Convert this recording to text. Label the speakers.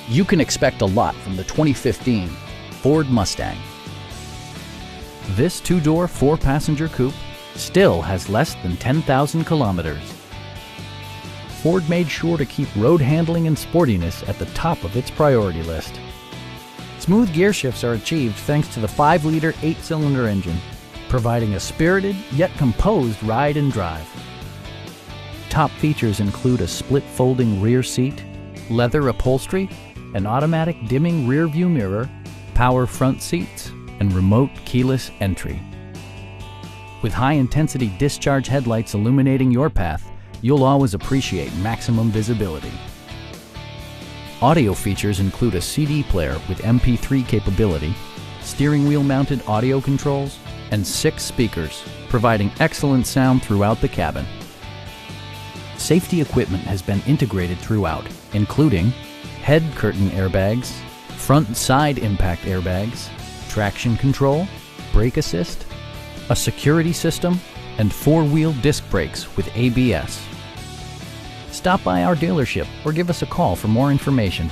Speaker 1: You can expect a lot from the 2015 Ford Mustang. This two-door, four-passenger coupe still has less than 10,000 kilometers. Ford made sure to keep road handling and sportiness at the top of its priority list. Smooth gear shifts are achieved thanks to the 5-liter 8-cylinder engine, providing a spirited yet composed ride and drive. Top features include a split folding rear seat, leather upholstery, an automatic dimming rear view mirror, power front seats, and remote keyless entry. With high-intensity discharge headlights illuminating your path, you'll always appreciate maximum visibility. Audio features include a CD player with MP3 capability, steering wheel mounted audio controls, and 6 speakers, providing excellent sound throughout the cabin. Safety equipment has been integrated throughout, including head curtain airbags, front and side impact airbags, traction control, brake assist, a security system, and 4-wheel disc brakes with ABS. Stop by our dealership or give us a call for more information.